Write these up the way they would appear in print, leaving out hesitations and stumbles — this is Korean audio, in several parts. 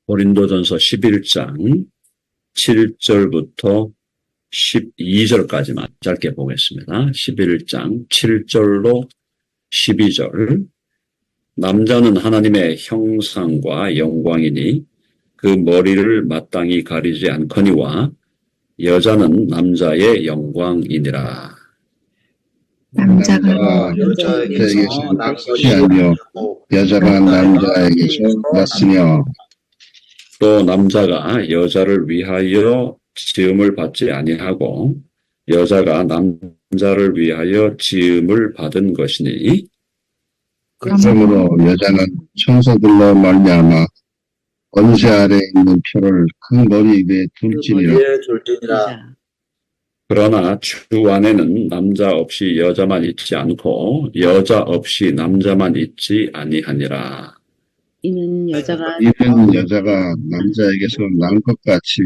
고린도전서 11장 7절부터 12절까지만 짧게 보겠습니다. 11장 7절로 12절. 남자는 하나님의 형상과 영광이니 그 머리를 마땅히 가리지 않거니와 여자는 남자의 영광이니라. 남자가 여자에게서 낳지 아니요 여자가 남자에게서 낳았으며 또 남자가 여자를 위하여 지음을 받지 아니하고 여자가 남자를 위하여 지음을 받은 것이니 그러므로 여자는 천사들로 말미암아 권세 아래 있는 표를 큰 머리 위에 둘지니라. 그러나 주 안에는 남자 없이 여자만 있지 않고 여자 없이 남자만 있지 아니하니라. 이는 여자가 남자에게서 난 것 같이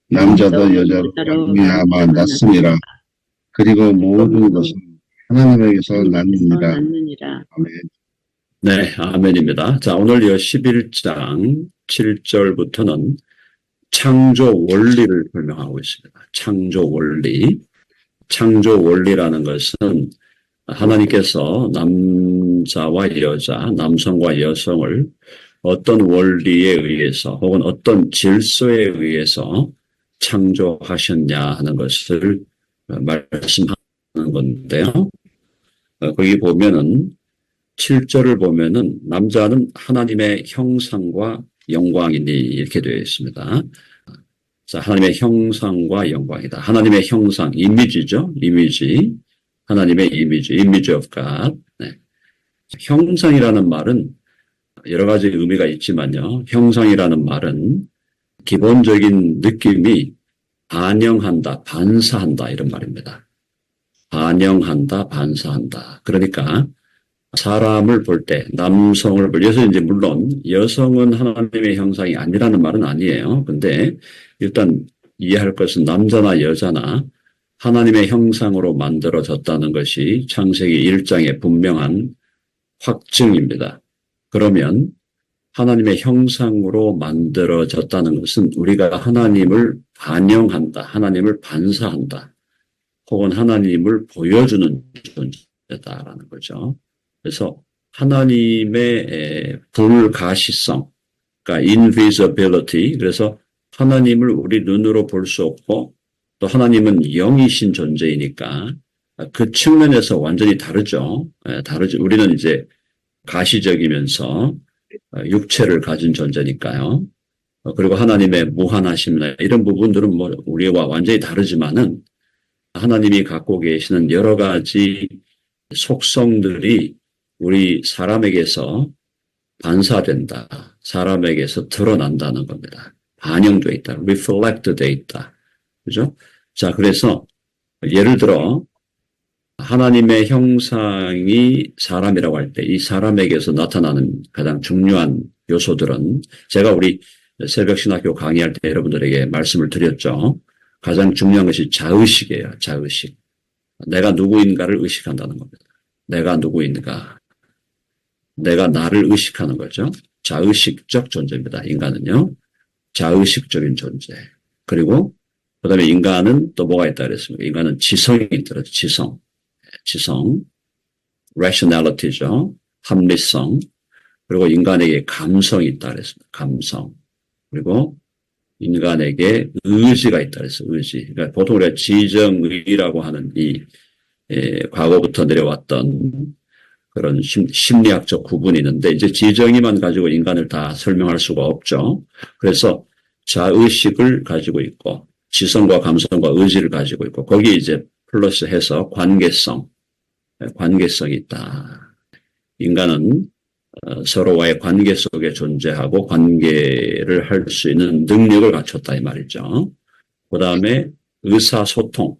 남자도 여자로 말미암아 낳습니다. 그리고 모든 것은 하나님에게서 났느니라. 아멘. 네, 아멘입니다. 자, 오늘 11장 7절부터는 창조 원리를 설명하고 있습니다. 창조 원리. 창조 원리라는 것은 하나님께서 남자와 여자, 남성과 여성을 어떤 원리에 의해서 혹은 어떤 질서에 의해서 창조하셨냐 하는 것을 말씀하는 건데요. 거기 보면은 7절을 보면은 남자는 하나님의 형상과 영광이니 이렇게 되어 있습니다. 자, 하나님의 형상과 영광이다. 하나님의 형상, 이미지죠. 이미지. 하나님의 이미지, image of God. 네. 형상이라는 말은 여러 가지 의미가 있지만요. 형상이라는 말은 기본적인 느낌이 반영한다, 반사한다 이런 말입니다. 반영한다, 반사한다. 그러니까 사람을 볼 때, 남성을 볼 때, 여기서 이제 물론 여성은 하나님의 형상이 아니라는 말은 아니에요. 근데 일단 이해할 것은 남자나 여자나 하나님의 형상으로 만들어졌다는 것이 창세기 1장의 분명한 확증입니다. 그러면 하나님의 형상으로 만들어졌다는 것은 우리가 하나님을 반영한다, 하나님을 반사한다, 혹은 하나님을 보여주는 존재다라는 거죠. 그래서 하나님의 불가시성, 그러니까 invisibility, 그래서 하나님을 우리 눈으로 볼 수 없고 또 하나님은 영이신 존재이니까 그 측면에서 완전히 다르죠. 다르죠. 우리는 이제 가시적이면서 육체를 가진 존재니까요. 그리고 하나님의 무한하심이나 이런 부분들은 뭐 우리와 완전히 다르지만은 하나님이 갖고 계시는 여러 가지 속성들이 우리 사람에게서 반사된다. 사람에게서 드러난다는 겁니다. 반영되어 있다. reflect 되어 있다. 그죠? 자, 그래서 예를 들어 하나님의 형상이 사람이라고 할 때 이 사람에게서 나타나는 가장 중요한 요소들은 제가 우리 새벽신학교 강의할 때 여러분들에게 말씀을 드렸죠. 가장 중요한 것이 자의식이에요. 자의식. 내가 누구인가를 의식한다는 겁니다. 내가 누구인가. 내가 나를 의식하는 거죠. 자의식적 존재입니다. 인간은요. 자의식적인 존재. 그리고 그 다음에 인간은 또 뭐가 있다 그랬습니까? 인간은 지성이 있더라고요. 지성. rationality죠. 합리성. 그리고 인간에게 감성이 있다 그랬습니다. 감성. 그리고 인간에게 의지가 있다 그랬어요. 의지. 그러니까 보통 우리가 지정의라고 하는 이 과거부터 내려왔던 그런 심리학적 구분이 있는데 이제 지정의만 가지고 인간을 다 설명할 수가 없죠. 그래서 자의식을 가지고 있고 지성과 감성과 의지를 가지고 있고 거기에 이제 플러스해서 관계성이 있다. 인간은 서로와의 관계 속에 존재하고 관계를 할 수 있는 능력을 갖췄다 이 말이죠. 그 다음에 의사소통은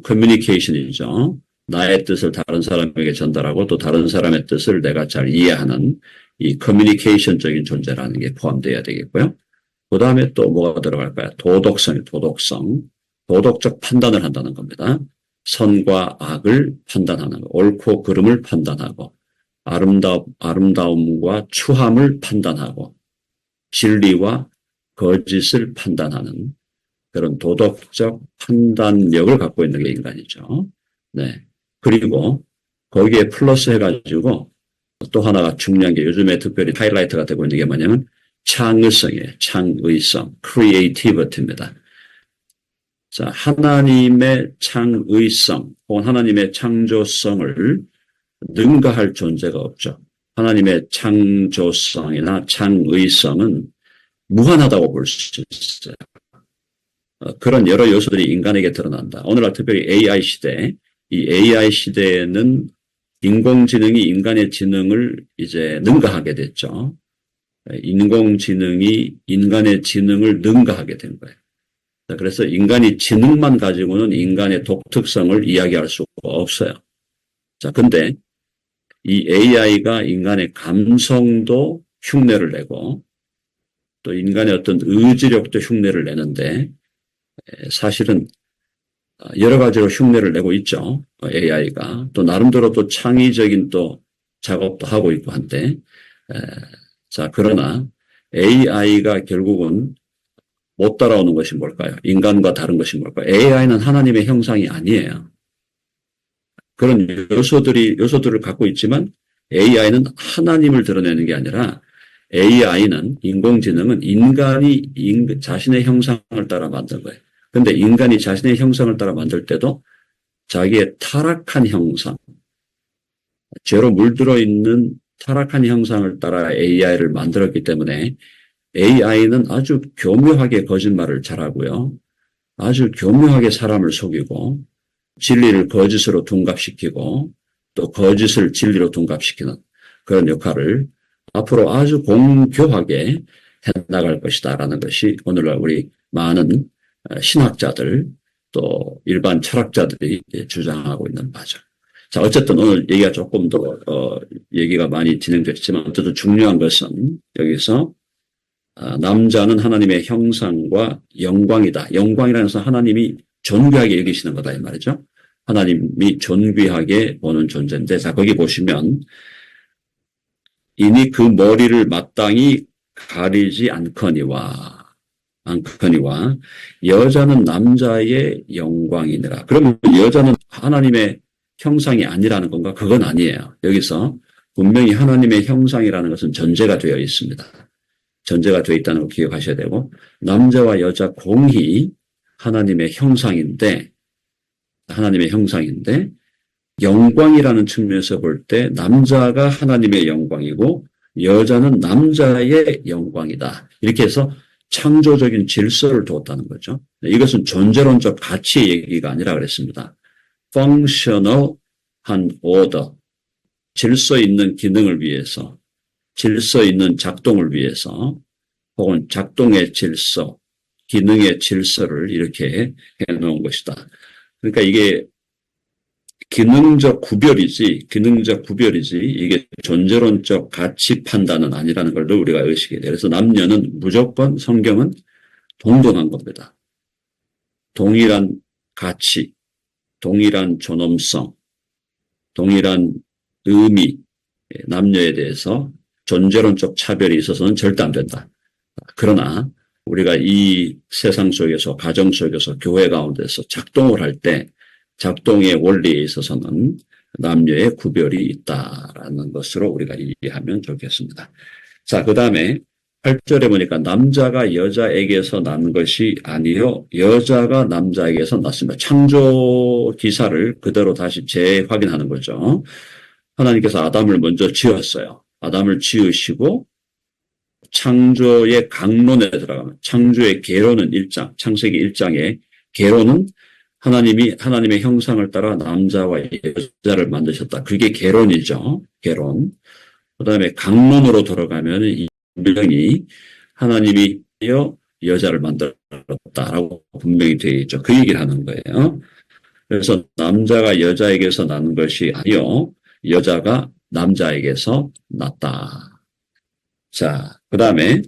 커뮤니케이션이죠. 나의 뜻을 다른 사람에게 전달하고 또 다른 사람의 뜻을 내가 잘 이해하는 이 커뮤니케이션적인 존재라는 게 포함되어야 되겠고요. 그 다음에 또 뭐가 들어갈까요? 도덕성. 도덕적 판단을 한다는 겁니다. 선과 악을 판단하는 거, 옳고 그름을 판단하고 아름다움과 추함을 판단하고 진리와 거짓을 판단하는 그런 도덕적 판단력을 갖고 있는 게 인간이죠. 네. 그리고 거기에 플러스 해가지고 또 하나가 중요한 게 요즘에 특별히 하이라이트가 되고 있는 게 뭐냐면 창의성이에요. 창의성, creativity입니다. 자, 하나님의 창의성 혹은 하나님의 창조성을 능가할 존재가 없죠. 하나님의 창조성이나 창의성은 무한하다고 볼 수 있어요. 그런 여러 요소들이 인간에게 드러난다. 오늘날 특별히 AI 시대, 이 AI 시대에는 인공지능이 인간의 지능을 이제 능가하게 됐죠. 인공지능이 인간의 지능을 능가하게 된 거예요. 그래서 인간이 지능만 가지고는 인간의 독특성을 이야기할 수가 없어요. 자, 근데 이 AI가 인간의 감성도 흉내를 내고 또 인간의 어떤 의지력도 흉내를 내는데 사실은 여러 가지로 흉내를 내고 있죠. AI가 또 나름대로 또 창의적인 또 작업도 하고 있고 한데 자, 그러나 AI가 결국은 못 따라오는 것이 뭘까요? 인간과 다른 것이 뭘까요? AI는 하나님의 형상이 아니에요. 그런 요소들을 갖고 있지만 AI는 하나님을 드러내는 게 아니라 AI는 인공지능은 인간이 자신의 형상을 따라 만든 거예요. 근데 인간이 자신의 형상을 따라 만들 때도 자기의 타락한 형상, 죄로 물들어 있는 타락한 형상을 따라 AI를 만들었기 때문에 AI는 아주 교묘하게 거짓말을 잘하고요. 아주 교묘하게 사람을 속이고 진리를 거짓으로 둔갑시키고 또 거짓을 진리로 둔갑시키는 그런 역할을 앞으로 아주 공교하게 해나갈 것이다라는 것이 오늘날 우리 많은 신학자들 또 일반 철학자들이 주장하고 있는 바죠. 자, 어쨌든 오늘 얘기가 조금 더 얘기가 많이 진행됐지만 어쨌든 중요한 것은 여기서 남자는 하나님의 형상과 영광이다. 영광이라는 것은 하나님이 존귀하게 여기시는 거다 이 말이죠. 하나님이 존귀하게 보는 존재인데 자 거기 보시면 이니 그 머리를 마땅히 가리지 않거니와 여자는 남자의 영광이니라. 그러면 여자는 하나님의 형상이 아니라는 건가? 그건 아니에요. 여기서 분명히 하나님의 형상이라는 것은 전제가 되어 있습니다. 전제가 되어 있다는 걸 기억하셔야 되고 남자와 여자 공히 하나님의 형상인데 영광이라는 측면에서 볼 때 남자가 하나님의 영광이고 여자는 남자의 영광이다. 이렇게 해서 창조적인 질서를 두었다는 거죠. 이것은 존재론적 가치의 얘기가 아니라 그랬습니다. functional한 order, 질서 있는 기능을 위해서, 질서 있는 작동을 위해서 혹은 작동의 질서, 기능의 질서를 이렇게 해놓은 것이다. 그러니까 이게 기능적 구별이지 이게 존재론적 가치 판단은 아니라는 걸 우리가 의식해야 돼요. 그래서 남녀는 무조건 성경은 동등한 겁니다. 동일한 가치, 동일한 존엄성, 동일한 의미, 남녀에 대해서 존재론적 차별이 있어서는 절대 안 된다. 그러나 우리가 이 세상 속에서 가정 속에서 교회 가운데서 작동을 할 때 작동의 원리에 있어서는 남녀의 구별이 있다라는 것으로 우리가 이해하면 좋겠습니다. 자, 그 다음에 8절에 보니까 남자가 여자에게서 난 것이 아니요 여자가 남자에게서 났습니다. 창조 기사를 그대로 다시 재확인하는 거죠. 하나님께서 아담을 먼저 지었어요. 아담을 지으시고 창조의 강론에 들어가면 창조의 개론은 1장, 창세기 1장의 개론은 하나님의 형상을 따라 남자와 여자를 만드셨다. 그게 개론이죠. 개론. 그 다음에 강론으로 들어가면 이 분명히 하나님이 여자를 만들었다라고 분명히 되어 있죠. 그 얘기를 하는 거예요. 그래서 남자가 여자에게서 난 것이 아니요 여자가 남자에게서 났다. 자, 그 다음에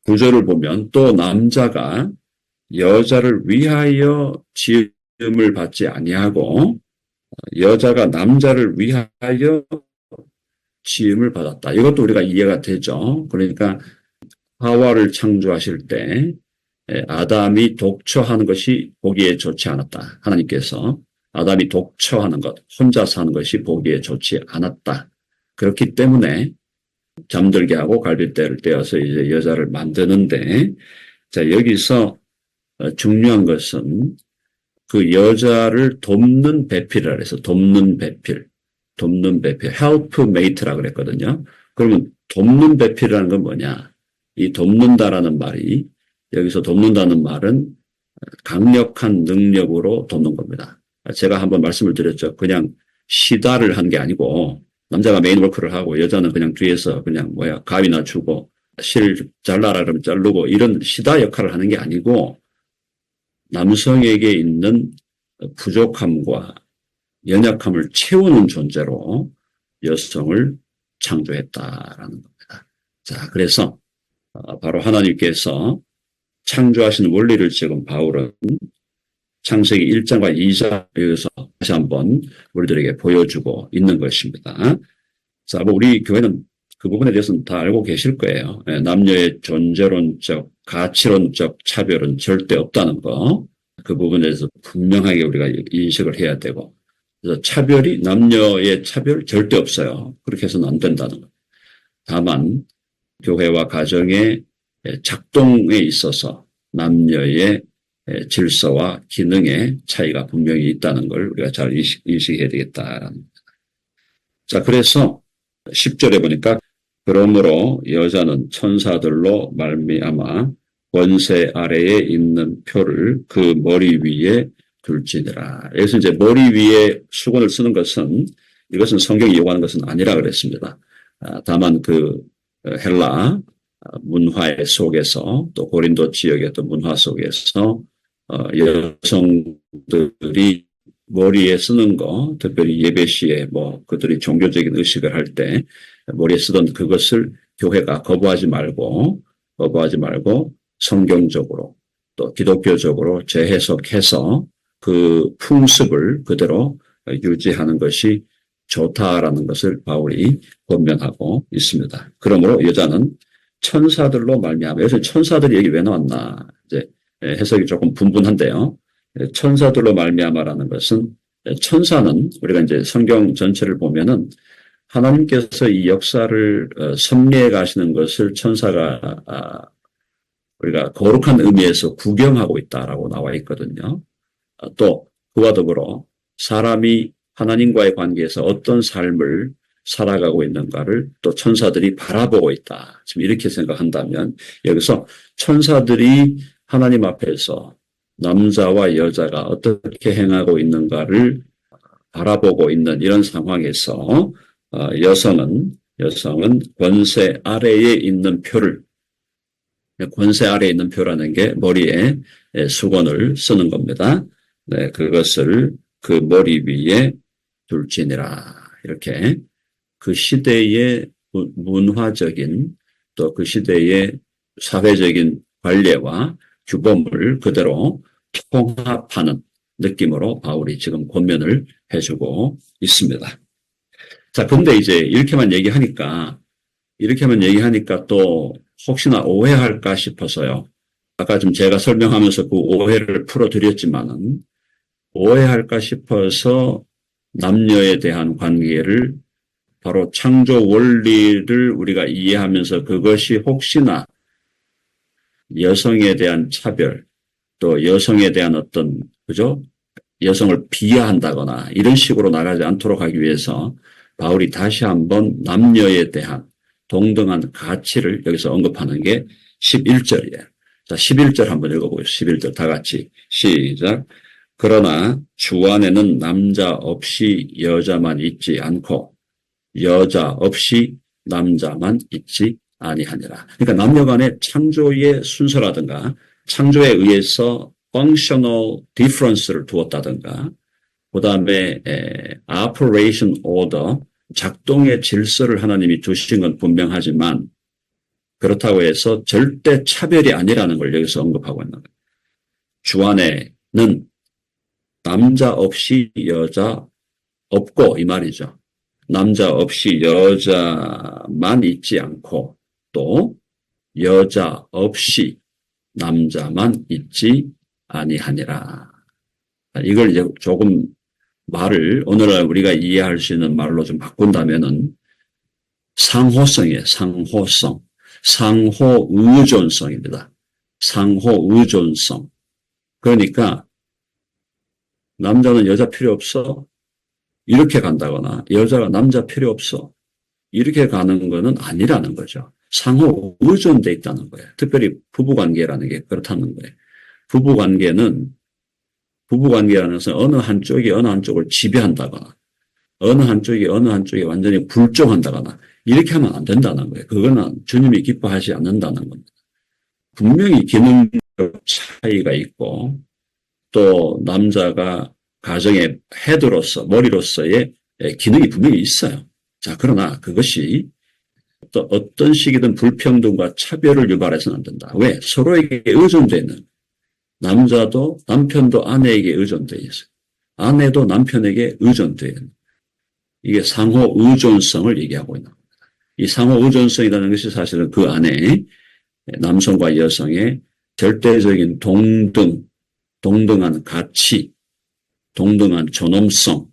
구절을 보면 또 남자가 여자를 위하여 지음을 받지 아니하고 여자가 남자를 위하여 지음을 받았다. 이것도 우리가 이해가 되죠. 그러니까 하와를 창조하실 때 아담이 독처하는 것이 보기에 좋지 않았다. 하나님께서 아담이 독처하는 것, 혼자 사는 것이 보기에 좋지 않았다. 그렇기 때문에 잠들게 하고 갈빗대를 떼어서 이제 여자를 만드는데, 자, 여기서 중요한 것은 그 여자를 돕는 배필이라 해서 돕는 배필, helpmate라 그랬거든요. 그러면 돕는 배필이라는 건 뭐냐? 이 돕는다라는 말이, 여기서 돕는다는 말은 강력한 능력으로 돕는 겁니다. 제가 한번 말씀을 드렸죠. 그냥 시다를 한 게 아니고, 남자가 메인 워크를 하고 여자는 그냥 뒤에서 그냥 가위나 주고 실 잘라라 그러면 자르고 이런 시다 역할을 하는 게 아니고, 남성에게 있는 부족함과 연약함을 채우는 존재로 여성을 창조했다라는 겁니다. 자, 그래서 바로 하나님께서 창조하신 원리를 지금 바울은 창세기 1장과 2장 여기서 다시 한번 우리들에게 보여주고 있는 것입니다. 자, 우리 교회는 그 부분에 대해서는 다 알고 계실 거예요. 남녀의 존재론적, 가치론적 차별은 절대 없다는 거. 그 부분에 대해서 분명하게 우리가 인식을 해야 되고, 그래서 남녀의 차별 절대 없어요. 그렇게 해서는 안 된다는 거. 다만 교회와 가정의 작동에 있어서 남녀의 질서와 기능의 차이가 분명히 있다는 걸 우리가 잘 인식해야 되겠다라는 겁니다. 자, 그래서 10절에 보니까 그러므로 여자는 천사들로 말미암아 권세 아래에 있는 표를 그 머리 위에 둘지니라. 여기서 이제 머리 위에 수건을 쓰는 것은, 이것은 성경이 요구하는 것은 아니라 그랬습니다. 다만 그 헬라 문화 속에서 또 고린도 지역의 또 문화 속에서 여성들이 머리에 쓰는 거, 특별히 예배 시에 그들이 종교적인 의식을 할 때 머리에 쓰던 그것을 교회가 거부하지 말고 성경적으로 또 기독교적으로 재해석해서 그 풍습을 그대로 유지하는 것이 좋다라는 것을 바울이 권면하고 있습니다. 그러므로 여자는 천사들로 말미암아, 여기서 천사들이 여기 왜 나왔나 이제 해석이 조금 분분한데요. 천사들로 말미암아라는 것은, 천사는 우리가 이제 성경 전체를 보면은 하나님께서 이 역사를 섭리해 가시는 것을 천사가 우리가 거룩한 의미에서 구경하고 있다라고 나와 있거든요. 또 그와 더불어 사람이 하나님과의 관계에서 어떤 삶을 살아가고 있는가를 또 천사들이 바라보고 있다. 지금 이렇게 생각한다면 여기서 천사들이 하나님 앞에서 남자와 여자가 어떻게 행하고 있는가를 바라보고 있는 이런 상황에서 여성은 권세 아래에 있는 표를, 권세 아래에 있는 표라는 게 머리에 수건을 쓰는 겁니다. 네, 그것을 그 머리 위에 둘지니라. 이렇게 그 시대의 문화적인 또 그 시대의 사회적인 관례와 규범을 그대로 통합하는 느낌으로 바울이 지금 권면을 해주고 있습니다. 자, 근데 이제 이렇게만 얘기하니까 또 혹시나 오해할까 싶어서요. 아까 좀 제가 설명하면서 그 오해를 풀어드렸지만은 오해할까 싶어서 남녀에 대한 관계를 바로 창조 원리를 우리가 이해하면서 그것이 혹시나 여성에 대한 차별, 또 여성에 대한 여성을 비하한다거나 이런 식으로 나가지 않도록 하기 위해서 바울이 다시 한번 남녀에 대한 동등한 가치를 여기서 언급하는 게 11절이에요. 자, 11절 한번 읽어보겠습니다. 11절 다 같이 시작. 그러나 주 안에는 남자 없이 여자만 있지 않고 여자 없이 남자만 있지 아니하니라. 그러니까 남녀 간의 창조의 순서라든가 창조에 의해서 functional difference를 두었다든가 그다음에 operation order, 작동의 질서를 하나님이 두신 건 분명하지만 그렇다고 해서 절대 차별이 아니라는 걸 여기서 언급하고 있는 거예요. 주 안에는 남자 없이 여자 없고 이 말이죠. 남자 없이 여자만 있지 않고 또 여자 없이 남자만 있지 아니하니라. 이걸 이제 조금 말을 오늘날 우리가 이해할 수 있는 말로 좀 바꾼다면은 상호성이에요. 상호성. 상호 의존성입니다. 상호 의존성. 그러니까 남자는 여자 필요 없어. 이렇게 간다거나 여자가 남자 필요 없어. 이렇게 가는 거는 아니라는 거죠. 상호 의존돼 있다는 거예요. 특별히 부부관계라는 게 그렇다는 거예요. 부부관계라는 것은 어느 한쪽이 어느 한쪽을 지배한다거나 어느 한쪽이 어느 한쪽에 완전히 불종한다거나 이렇게 하면 안 된다는 거예요. 그거는 주님이 기뻐하지 않는다는 겁니다. 분명히 기능적 차이가 있고 또 남자가 가정의 헤드로서 머리로서의 기능이 분명히 있어요. 자, 그러나 그것이 또 어떤 식이든 불평등과 차별을 유발해서는 안 된다. 왜? 서로에게 의존되어 있는 남자도 남편도 아내에게 의존되어 있어요. 아내도 남편에게 의존되어 있는 이게 상호 의존성을 얘기하고 있는 겁니다. 이 상호 의존성이라는 것이 사실은 그 안에 남성과 여성의 절대적인 동등한 가치, 동등한 존엄성,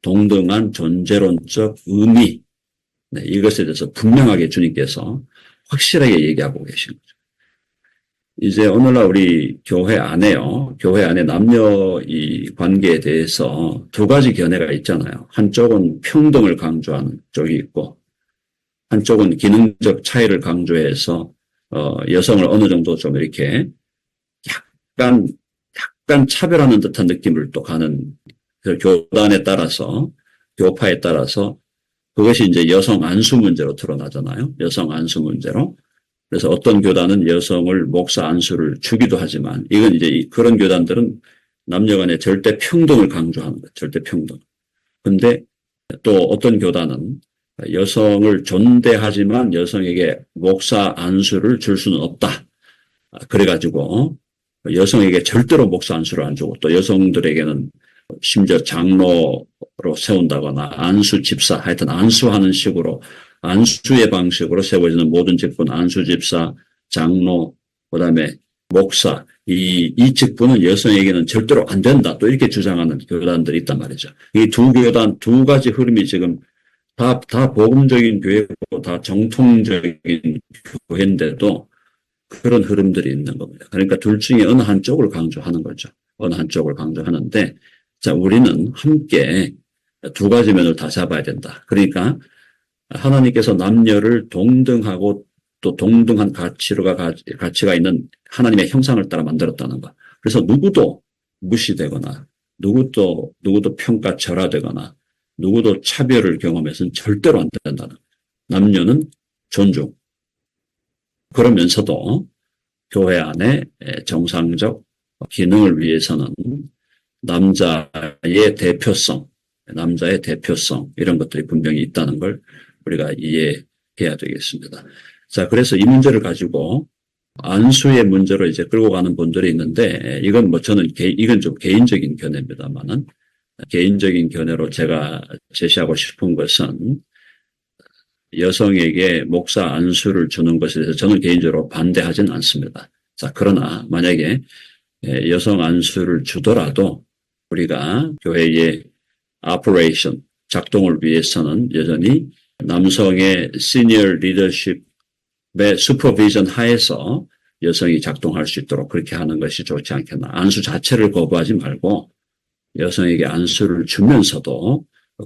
동등한 존재론적 의미, 네, 이것에 대해서 분명하게 주님께서 확실하게 얘기하고 계신 거죠. 이제 오늘날 우리 교회 안에 남녀 이 관계에 대해서 두 가지 견해가 있잖아요. 한쪽은 평등을 강조하는 쪽이 있고, 한쪽은 기능적 차이를 강조해서 여성을 어느 정도 좀 이렇게 약간 차별하는 듯한 느낌을 또 가는 그 교단에 따라서 교파에 따라서 그것이 이제 여성 안수 문제로 드러나잖아요. 여성 안수 문제로. 그래서 어떤 교단은 여성을 목사 안수를 주기도 하지만 이건 이제 그런 교단들은 남녀 간의 절대 평등을 강조하는 거예요. 절대 평등. 근데 또 어떤 교단은 여성을 존대하지만 여성에게 목사 안수를 줄 수는 없다. 그래가지고 여성에게 절대로 목사 안수를 안 주고 또 여성들에게는 심지어 장로로 세운다거나 안수 집사, 하여튼 안수하는 식으로 안수의 방식으로 세워지는 모든 직분, 안수 집사, 장로, 그다음에 목사, 이 직분은 여성에게는 절대로 안 된다. 또 이렇게 주장하는 교단들이 있단 말이죠. 이 두 교단, 두 가지 흐름이 지금 다 복음적인 교회고 다 정통적인 교회인데도 그런 흐름들이 있는 겁니다. 그러니까 둘 중에 어느 한쪽을 강조하는 거죠. 어느 한쪽을 강조하는데, 자, 우리는 함께 두 가지 면을 다 잡아야 된다. 그러니까 하나님께서 남녀를 동등하고 또 동등한 가치가 있는 하나님의 형상을 따라 만들었다는 것. 그래서 누구도 무시되거나 누구도 평가절하되거나 누구도 차별을 경험해서는 절대로 안 된다는 거예요. 남녀는 존중. 그러면서도 교회 안에 정상적 기능을 위해서는 남자의 대표성 이런 것들이 분명히 있다는 걸 우리가 이해해야 되겠습니다. 자, 그래서 이 문제를 가지고 안수의 문제로 이제 끌고 가는 분들이 있는데 이건 이건 좀 개인적인 견해입니다만은 개인적인 견해로 제가 제시하고 싶은 것은 여성에게 목사 안수를 주는 것에 대해서 저는 개인적으로 반대하지는 않습니다. 자, 그러나 만약에 여성 안수를 주더라도 우리가 교회의 오퍼레이션, 작동을 위해서는 여전히 남성의 시니어 리더십의 슈퍼비전 하에서 여성이 작동할 수 있도록 그렇게 하는 것이 좋지 않겠나. 안수 자체를 거부하지 말고 여성에게 안수를 주면서도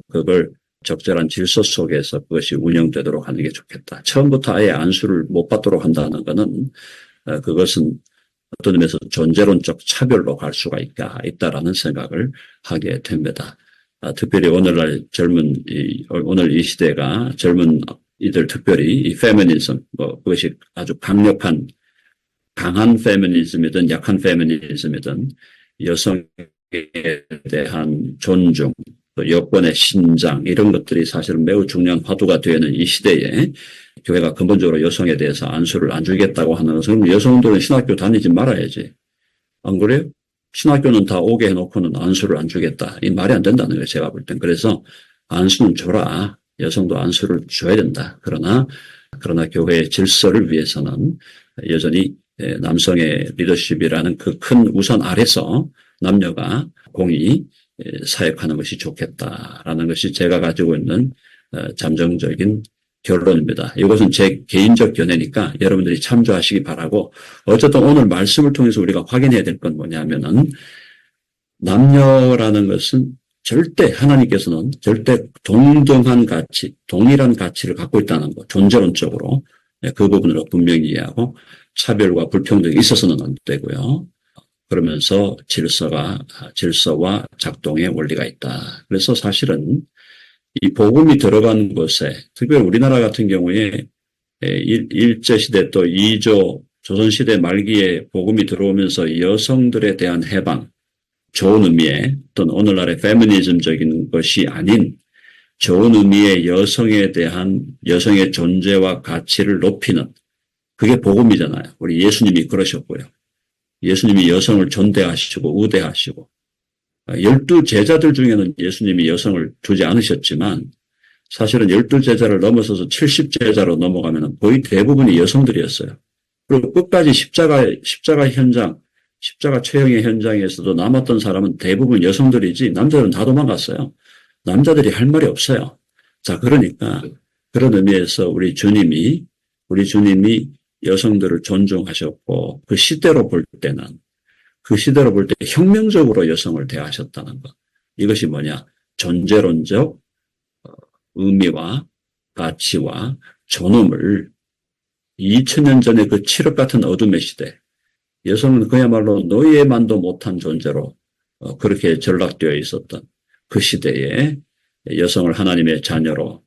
그걸 적절한 질서 속에서 그것이 운영되도록 하는 게 좋겠다. 처음부터 아예 안수를 못 받도록 한다는 것은 그것은 어떤 의미에서 존재론적 차별로 갈 수가 있다라는 생각을 하게 됩니다. 특별히 오늘날 오늘 이 시대가 젊은 이들 특별히 이 페미니즘, 그것이 아주 강한 페미니즘이든 약한 페미니즘이든 여성에 대한 존중, 또 여권의 신장 이런 것들이 사실은 매우 중요한 화두가 되는 이 시대에 교회가 근본적으로 여성에 대해서 안수를 안 주겠다고 하는 것은 여성들은 신학교 다니지 말아야지. 안 그래요? 신학교는 다 오게 해놓고는 안수를 안 주겠다. 이 말이 안 된다는 거예요. 제가 볼 땐. 그래서 안수는 줘라. 여성도 안수를 줘야 된다. 그러나 그러나 교회의 질서를 위해서는 여전히 남성의 리더십이라는 그 큰 우선 아래서 남녀가 공히 사역하는 것이 좋겠다라는 것이 제가 가지고 있는 잠정적인 결론입니다. 이것은 제 개인적 견해니까 여러분들이 참조하시기 바라고, 어쨌든 오늘 말씀을 통해서 우리가 확인해야 될 건 뭐냐면은 남녀라는 것은 절대 하나님께서는 절대 동등한 가치, 동일한 가치를 갖고 있다는 것, 존재론적으로 그 부분으로 분명히 이해하고 차별과 불평등이 있어서는 안 되고요. 그러면서 질서와 작동의 원리가 있다. 그래서 사실은 이 복음이 들어간 곳에, 특별히 우리나라 같은 경우에 일제시대 또 2조 조선시대 말기에 복음이 들어오면서 여성들에 대한 해방, 좋은 의미의 어떤 오늘날의 페미니즘적인 것이 아닌 좋은 의미의 여성에 대한 여성의 존재와 가치를 높이는, 그게 복음이잖아요. 우리 예수님이 그러셨고요. 예수님이 여성을 존대하시고 우대하시고, 12제자들 중에는 예수님이 여성을 두지 않으셨지만 사실은 12제자를 넘어서서 70제자로 넘어가면 거의 대부분이 여성들이었어요. 그리고 끝까지 십자가 현장, 십자가 처형의 현장에서도 남았던 사람은 대부분 여성들이지 남자들은 다 도망갔어요. 남자들이 할 말이 없어요. 자, 그러니까 그런 의미에서 우리 주님이 여성들을 존중하셨고, 그 시대로 볼 때 혁명적으로 여성을 대하셨다는 것. 이것이 뭐냐? 존재론적 의미와 가치와 존엄을 2000년 전에 그 칠흑 같은 어둠의 시대, 여성은 그야말로 노예만도 못한 존재로 그렇게 전락되어 있었던 그 시대에 여성을 하나님의 자녀로,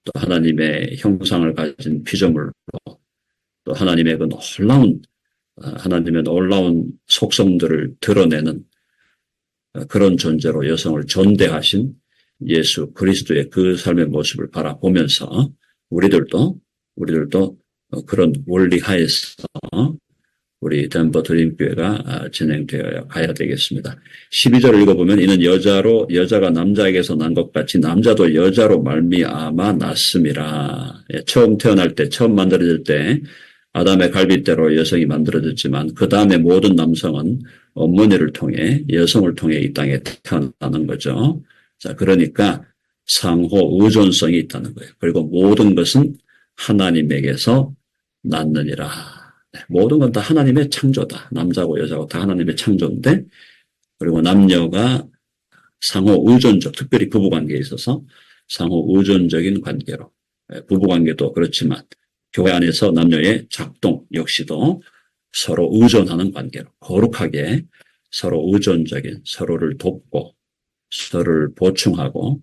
또 하나님의 형상을 가진 피조물로, 또 하나님의 놀라운 속성들을 드러내는 그런 존재로 여성을 존대하신 예수 그리스도의 그 삶의 모습을 바라보면서 우리들도 그런 원리 하에서 우리 덴버 드림교회가 진행되어 가야 되겠습니다. 12절을 읽어보면 이는 여자가 남자에게서 난 것 같이 남자도 여자로 말미암아 났음이라. 처음 태어날 때, 처음 만들어질 때 아담의 갈빗대로 여성이 만들어졌지만 그 다음에 모든 남성은 어머니를 통해, 여성을 통해 이 땅에 태어나는 거죠. 자, 그러니까 상호 의존성이 있다는 거예요. 그리고 모든 것은 하나님에게서 났느니라. 모든 건 다 하나님의 창조다. 남자고 여자고 다 하나님의 창조인데, 그리고 남녀가 상호 의존적, 특별히 부부관계에 있어서 상호 의존적인 관계로, 부부관계도 그렇지만 교회 안에서 남녀의 작동 역시도 서로 의존하는 관계로 거룩하게 서로 의존적인, 서로를 돕고 서로를 보충하고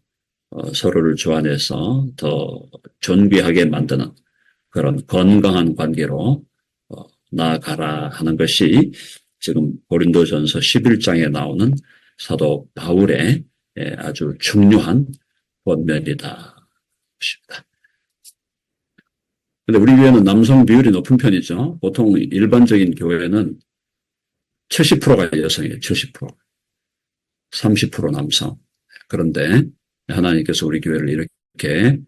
서로를 주안해서 더 존귀하게 만드는 그런 건강한 관계로 나아가라 하는 것이 지금 고린도전서 11장에 나오는 사도 바울의 아주 중요한 권면이다. 근데 우리 교회는 남성 비율이 높은 편이죠. 보통 일반적인 교회는 70%가 여성이에요. 70%. 30% 남성. 그런데 하나님께서 우리 교회를 이렇게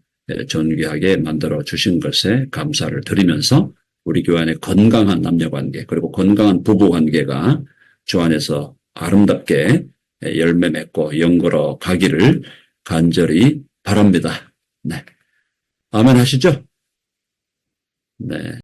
존귀하게 만들어 주신 것에 감사를 드리면서 우리 교회 안에 건강한 남녀관계 그리고 건강한 부부관계가 주 안에서 아름답게 열매 맺고 연걸어 가기를 간절히 바랍니다. 네. 아멘 하시죠? 네.